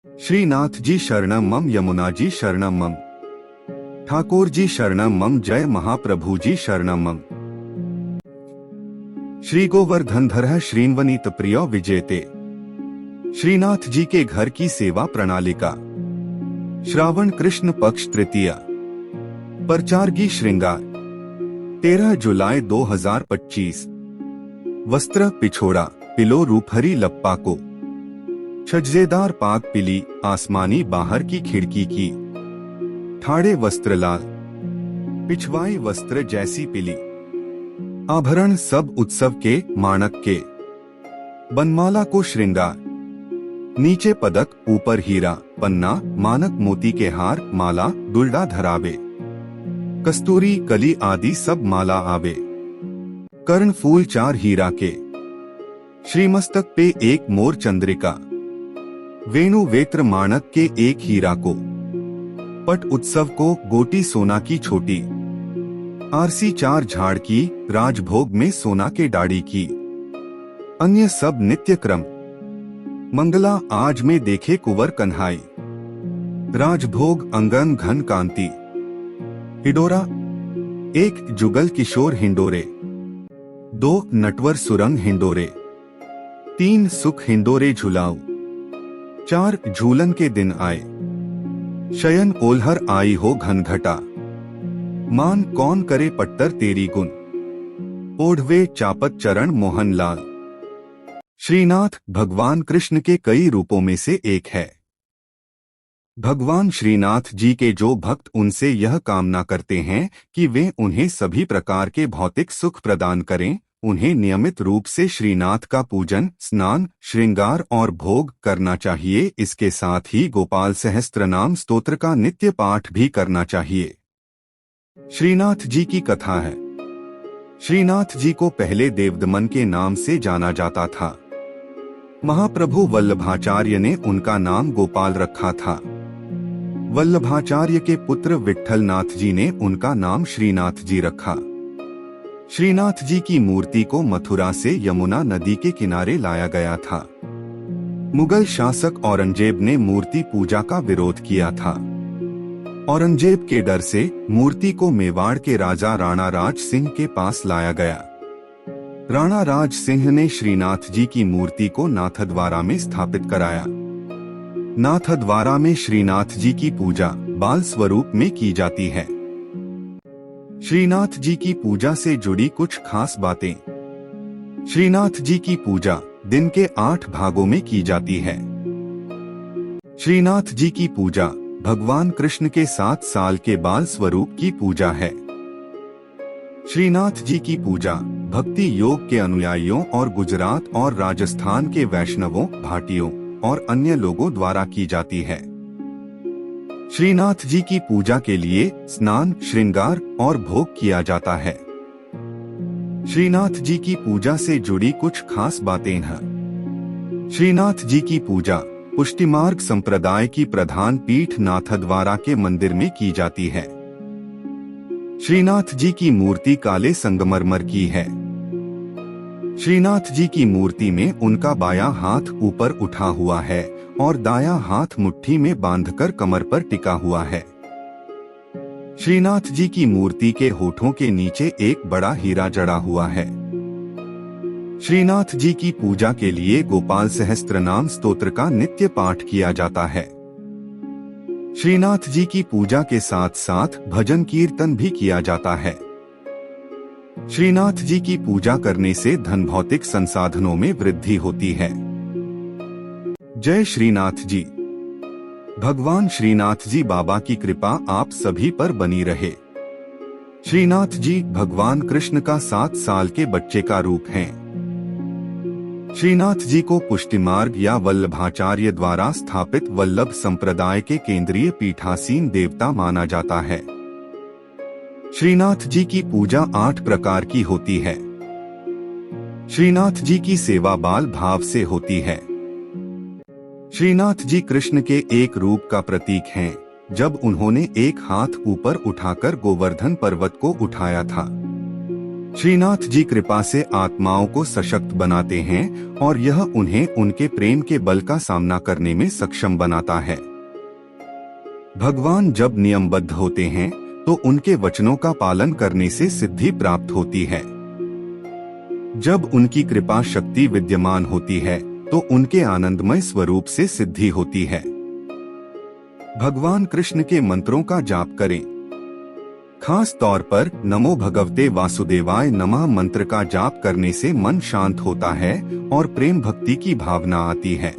श्रीनाथ जी शरणम मम, यमुना जी शरणम मम, ठाकुर जी शरणम मम, जय महाप्रभु जी शरणम मम। श्री गोवर्धन धर श्रीन्वनीत प्रिय विजेते। श्रीनाथ जी के घर की सेवा प्रणालिका। श्रावण कृष्ण पक्ष तृतीया, परचार्गी श्रृंगार, 13 जुलाई 2025। वस्त्र पिछोड़ा, पिलो रूपहरी लप्पा को, छज्जेदार पाक पिली, आसमानी बाहर की खिड़की की, ठाड़े वस्त्र लाल, पिछवाई वस्त्र जैसी पिली, आभरण सब उत्सव के, माणक के, बनमाला को श्रृंगार, नीचे पदक ऊपर हीरा, पन्ना मानक मोती के हार, माला दुल्डा धरावे, कस्तूरी कली आदि सब माला आवे, कर्ण फूल 4 हीरा के, श्रीमस्तक पे 1 मोर चंद्रिका, वेणु वेत्र माणक के 1 हीरा को, पट उत्सव को गोटी सोना की छोटी, आरसी 4 झाड़ की, राजभोग में सोना के डाड़ी की, अन्य सब नित्य क्रम, मंगला आज में देखे कुंवर कन्हाई, राजभोग अंगन घन कांति, हिडोरा 1 जुगल किशोर हिंडोरे, 2 नटवर सुरंग हिंडोरे, 3 सुख हिंडोरे झुलाऊ, 4 झूलन के दिन आए, शयन ओल्हर आई हो घनघटा, मान कौन करे पट्टर तेरी गुण, ओढ़वे चापत चरण मोहन लाल। श्रीनाथ भगवान कृष्ण के कई रूपों में से एक है। भगवान श्रीनाथ जी के जो भक्त उनसे यह कामना करते हैं कि वे उन्हें सभी प्रकार के भौतिक सुख प्रदान करें, उन्हें नियमित रूप से श्रीनाथ का पूजन, स्नान, श्रृंगार और भोग करना चाहिए। इसके साथ ही गोपाल सहस्त्रनाम स्तोत्र का नित्य पाठ भी करना चाहिए। श्रीनाथ जी की कथा है। श्रीनाथ जी को पहले देवदमन के नाम से जाना जाता था। महाप्रभु वल्लभाचार्य ने उनका नाम गोपाल रखा था। वल्लभाचार्य के पुत्र विट्ठलनाथ जी ने उनका नाम श्रीनाथ जी रखा। श्रीनाथ जी की मूर्ति को मथुरा से यमुना नदी के किनारे लाया गया था। मुगल शासक औरंगजेब ने मूर्ति पूजा का विरोध किया था। औरंगजेब के डर से मूर्ति को मेवाड़ के राजा राणा राज सिंह के पास लाया गया। राणा राज सिंह ने श्रीनाथ जी की मूर्ति को नाथद्वारा में स्थापित कराया। नाथद्वारा में श्रीनाथ जी की पूजा बाल स्वरूप में की जाती है। श्रीनाथ जी की पूजा से जुड़ी कुछ खास बातें। श्रीनाथ जी की पूजा दिन के 8 भागों में की जाती है। श्रीनाथ जी की पूजा भगवान कृष्ण के 7 साल के बाल स्वरूप की पूजा है। श्रीनाथ जी की पूजा भक्ति योग के अनुयायियों और गुजरात और राजस्थान के वैष्णवों, भाटियों और अन्य लोगों द्वारा की जाती है। श्रीनाथ जी की पूजा के लिए स्नान, श्रृंगार और भोग किया जाता है। श्रीनाथ जी की पूजा से जुड़ी कुछ खास बातें हैं। श्रीनाथ जी की पूजा पुष्टिमार्ग संप्रदाय की प्रधान पीठ नाथद्वारा के मंदिर में की जाती है। श्रीनाथ जी की मूर्ति काले संगमरमर की है। श्रीनाथ जी की मूर्ति में उनका बायां हाथ ऊपर उठा हुआ है और दायां हाथ मुट्ठी में बांधकर कमर पर टिका हुआ है। श्रीनाथ जी की मूर्ति के होठों के नीचे एक बड़ा हीरा जड़ा हुआ है। श्रीनाथ जी की पूजा के लिए गोपाल सहस्त्रनाम स्तोत्र का नित्य पाठ किया जाता है। श्रीनाथ जी की पूजा के साथ साथ भजन कीर्तन भी किया जाता है। श्रीनाथ जी की पूजा करने से धन भौतिक संसाधनों में वृद्धि होती है। जय श्रीनाथ जी। भगवान श्रीनाथ जी बाबा की कृपा आप सभी पर बनी रहे। श्रीनाथ जी भगवान कृष्ण का 7 साल के बच्चे का रूप हैं। श्रीनाथ जी को पुष्टिमार्ग या वल्लभाचार्य द्वारा स्थापित वल्लभ संप्रदाय के केंद्रीय पीठासीन देवता माना जाता है। श्रीनाथ जी की पूजा 8 प्रकार की होती है। श्रीनाथ जी की सेवा बाल भाव से होती है। श्रीनाथ जी कृष्ण के एक रूप का प्रतीक हैं, जब उन्होंने एक हाथ ऊपर उठाकर गोवर्धन पर्वत को उठाया था। श्रीनाथ जी कृपा से आत्माओं को सशक्त बनाते हैं और यह उन्हें उनके प्रेम के बल का सामना करने में सक्षम बनाता है। भगवान जब नियमबद्ध होते हैं तो उनके वचनों का पालन करने से सिद्धि प्राप्त होती है। जब उनकी कृपा शक्ति विद्यमान होती है तो उनके आनंदमय स्वरूप से सिद्धि होती है। भगवान कृष्ण के मंत्रों का जाप करें। खास तौर पर नमो भगवते वासुदेवाय नमः मंत्र का जाप करने से मन शांत होता है और प्रेम भक्ति की भावना आती है।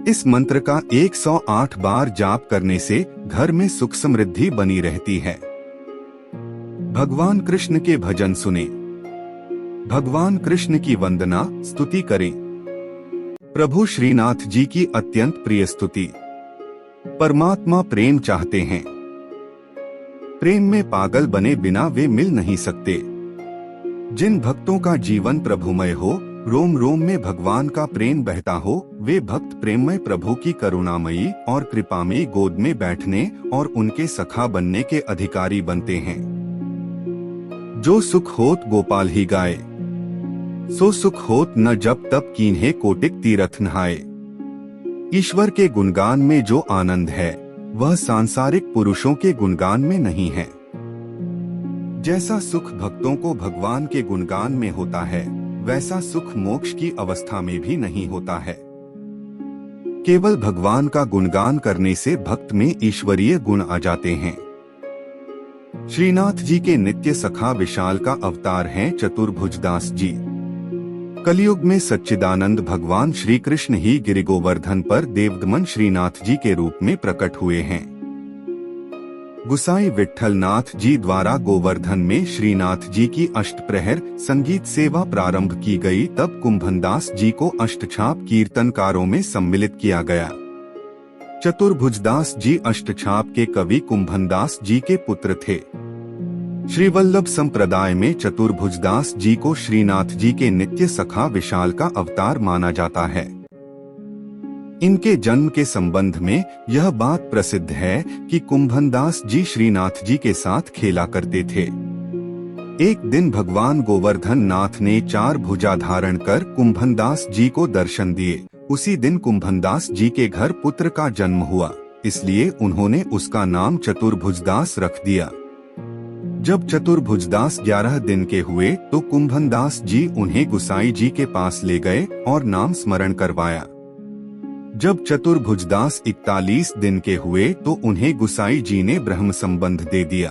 इस मंत्र का 108 बार जाप करने से घर में सुख समृद्धि बनी रहती है। भगवान कृष्ण के भजन सुने। भगवान कृष्ण की वंदना स्तुति करें। प्रभु श्रीनाथ जी की अत्यंत प्रिय स्तुति। परमात्मा प्रेम चाहते हैं। प्रेम में पागल बने बिना वे मिल नहीं सकते। जिन भक्तों का जीवन प्रभुमय हो, रोम रोम में भगवान का प्रेम बहता हो, वे भक्त प्रेममय प्रभु की करुणामयी और कृपामयी गोद में बैठने और उनके सखा बनने के अधिकारी बनते हैं। जो सुख होत गोपाल ही गाए, सो सुख होत न जब तब कीन्हे कोटिक तीरथ नहाए। ईश्वर के गुणगान में जो आनंद है वह सांसारिक पुरुषों के गुणगान में नहीं है। जैसा सुख भक्तों को भगवान के गुणगान में होता है, वैसा सुख मोक्ष की अवस्था में भी नहीं होता है। केवल भगवान का गुणगान करने से भक्त में ईश्वरीय गुण आ जाते हैं। श्रीनाथ जी के नित्य सखा विशाल का अवतार हैं चतुर्भुजदास जी। कलयुग में सच्चिदानंद भगवान श्री कृष्ण ही गिरिगोवर्धन पर देवदमन श्रीनाथ जी के रूप में प्रकट हुए हैं। गुसाई विट्ठल नाथ जी द्वारा गोवर्धन में श्रीनाथ जी की अष्टप्रहर संगीत सेवा प्रारंभ की गई, तब कुंभनदास जी को अष्टछाप कीर्तनकारों में सम्मिलित किया गया। चतुर्भुजदास जी अष्टछाप के कवि कुंभनदास जी के पुत्र थे। श्रीवल्लभ संप्रदाय में चतुर्भुजदास जी को श्रीनाथ जी के नित्य सखा विशाल का अवतार माना जाता है। इनके जन्म के संबंध में यह बात प्रसिद्ध है कि कुंभनदास जी श्रीनाथ जी के साथ खेला करते थे। एक दिन भगवान गोवर्धन नाथ ने 4 भुजा धारण कर कुंभनदास जी को दर्शन दिए। उसी दिन कुंभनदास जी के घर पुत्र का जन्म हुआ, इसलिए उन्होंने उसका नाम चतुर्भुजदास रख दिया। जब चतुर्भुजदास 11 दिन के हुए तो कुंभनदास जी उन्हें गुसाई जी के पास ले गए और नाम स्मरण करवाया। जब चतुर्भुजदास 41 दिन के हुए तो उन्हें गुसाई जी ने ब्रह्म संबंध दे दिया।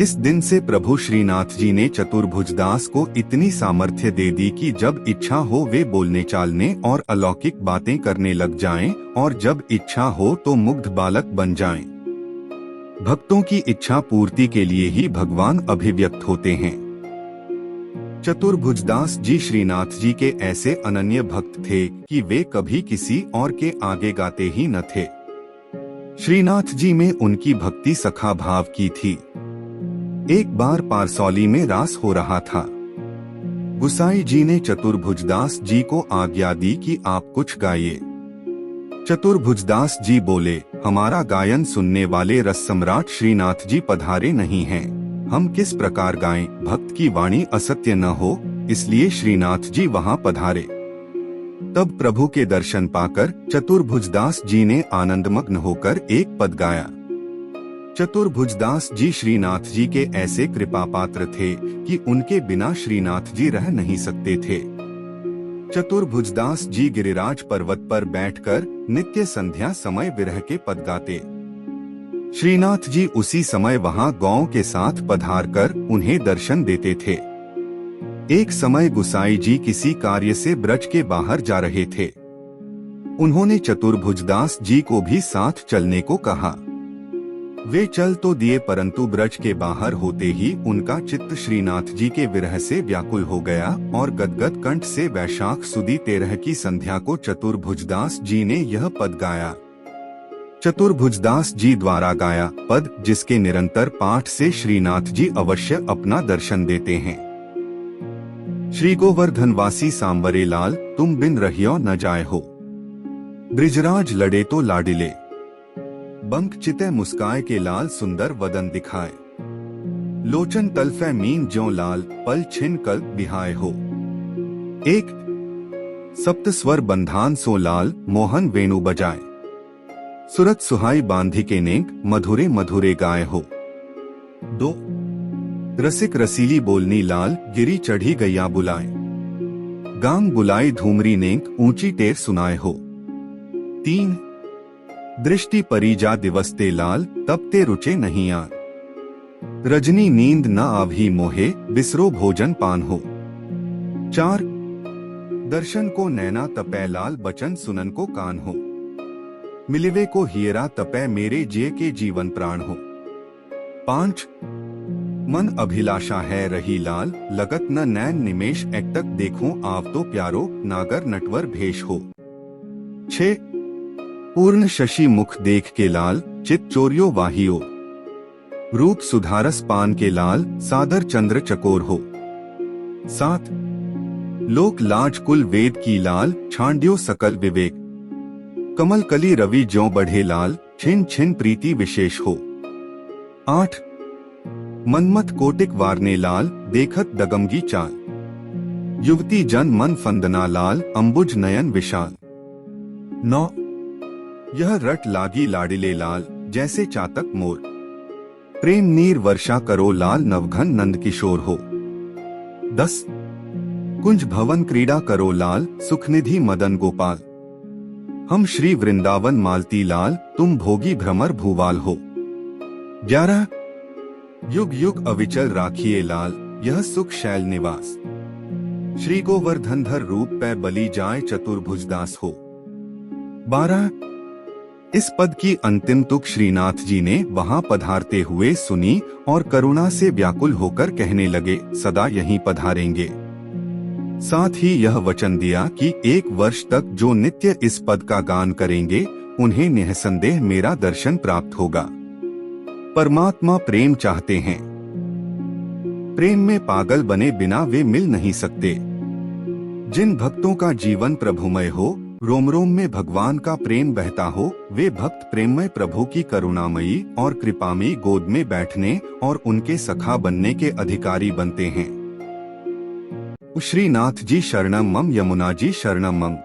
इस दिन से प्रभु श्रीनाथ जी ने चतुर्भुजदास को इतनी सामर्थ्य दे दी कि जब इच्छा हो वे बोलने चालने और अलौकिक बातें करने लग जाएं, और जब इच्छा हो तो मुग्ध बालक बन जाएं। भक्तों की इच्छा पूर्ति के लिए ही भगवान अभिव्यक्त होते हैं। चतुर्भुजदास जी श्रीनाथ जी के ऐसे अनन्य भक्त थे कि वे कभी किसी और के आगे गाते ही न थे। श्रीनाथ जी में उनकी भक्ति सखा भाव की थी। एक बार पारसौली में रास हो रहा था। गुसाई जी ने चतुर्भुजदास जी को आज्ञा दी कि आप कुछ गाइए। चतुर्भुजदास जी बोले, हमारा गायन सुनने वाले रस सम्राट श्रीनाथ जी पधारे नहीं हैं, हम किस प्रकार गाएं, भक्त की वाणी असत्य न हो, इसलिए श्रीनाथ जी वहां पधारे। तब प्रभु के दर्शन पाकर चतुर्भुजदास जी ने आनंदमग्न होकर एक पद गाया। चतुर्भुजदास जी श्रीनाथ जी के ऐसे कृपा पात्र थे कि उनके बिना श्रीनाथ जी रह नहीं सकते थे। चतुर्भुजदास जी गिरिराज पर्वत पर बैठकर नित्य संध्या समय विरह के पद गाते। श्रीनाथ जी उसी समय वहां गौ के साथ पधार कर उन्हें दर्शन देते थे। एक समय गुसाई जी किसी कार्य से ब्रज के बाहर जा रहे थे। उन्होंने चतुर्भुजदास जी को भी साथ चलने को कहा। वे चल तो दिए, परंतु ब्रज के बाहर होते ही उनका चित्त श्रीनाथ जी के विरह से व्याकुल हो गया और गदगद कंठ से वैशाख सुदी 13 की संध्या को चतुर्भुजदास जी ने यह पद गाया। चतुर्भुजदास जी द्वारा गाया पद, जिसके निरंतर पाठ से श्रीनाथ जी अवश्य अपना दर्शन देते हैं। श्री गोवर्धनवासी सांवरे लाल, तुम बिन रहियो न जाए हो। ब्रिजराज लड़े तो लाडिले, बंक चिते मुस्काए के लाल सुंदर वदन दिखाए। लोचन तलफे मीन ज्यों लाल, पल छिन कल बिहाय हो। एक सप्त स्वर बंधान सो लाल, मोहन वेणु बजाए। सुरत सुहाई बांधी के नेक, मधुरे मधुरे गाय हो। दो रसिक रसीली बोलनी लाल, गिरी चढ़ी गैया बुलाए। गांग बुलाई धूमरी नेक, ऊंची टेर सुनाए हो। तीन दृष्टि परिजा दिवसते लाल, तब ते रुचे नहीं आन। रजनी नींद न आवही मोहे, बिसरो भोजन पान हो। चार दर्शन को नैना तपै लाल, बचन सुनन को कान हो। मिलिवे को हियरा तपै, मेरे जिये के जीवन प्राण हो। पांच मन अभिलाषा है रही लाल, लगत न नैन निमेश, एकटक देखूं आव तो प्यारो, नागर नटवर भेष हो। छह पूर्ण शशि मुख देख के लाल, चित चोरियो वाहियो। रूप सुधारस पान के लाल, सादर चंद्र चकोर हो। सात लोक लाज कुल वेद की लाल, छांड्यो सकल विवेक। कमल कली रवि ज्यों बढ़े लाल, छिन छिन प्रीति विशेष हो। आठ मनमत कोटिक वारने लाल, देखत दगमगी चाल। युवती जन मन फंदना लाल, अंबुज नयन विशाल। नौ यह रट लागी लाडिले लाल, जैसे चातक मोर। प्रेम नीर वर्षा करो लाल, नवघन नंद किशोर हो। 10 कुंज भवन क्रीड़ा करो लाल, सुखनिधि मदन गोपाल। हम श्री वृंदावन मालती लाल, तुम भोगी भ्रमर भूवाल हो। 11 युग युग अविचल राखिए लाल, यह सुख शैल निवास। श्री गोवर्धनधर रूप पे बलि जाए, चतुर्भुजदास हो। 12 इस पद की अंतिम तुक श्रीनाथ जी ने वहां पधारते हुए सुनी और करुणा से व्याकुल होकर कहने लगे, सदा यहीं पधारेंगे। साथ ही यह वचन दिया कि 1 वर्ष तक जो नित्य इस पद का गान करेंगे, उन्हें निःसंदेह मेरा दर्शन प्राप्त होगा। परमात्मा प्रेम चाहते हैं। प्रेम में पागल बने बिना वे मिल नहीं सकते। जिन भक्तों का जीवन प्रभुमय हो, रोम रोम में भगवान का प्रेम बहता हो, वे भक्त प्रेममय प्रभु की करुणामयी और कृपामयी गोद में बैठने और उनके सखा बनने के अधिकारी बनते हैं। श्रीनाथ जी शरणम मम, यमुना जी शरणम मम,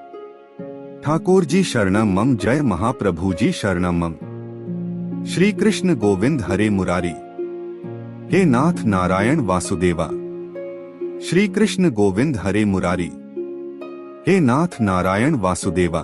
ठाकुर जी शरणम मम, जय महाप्रभु जी शरणम मम। श्री कृष्ण गोविंद हरे मुरारी, हे नाथ नारायण वासुदेवा। श्री कृष्ण गोविंद हरे मुरारी, हे नाथ नारायण वासुदेवा।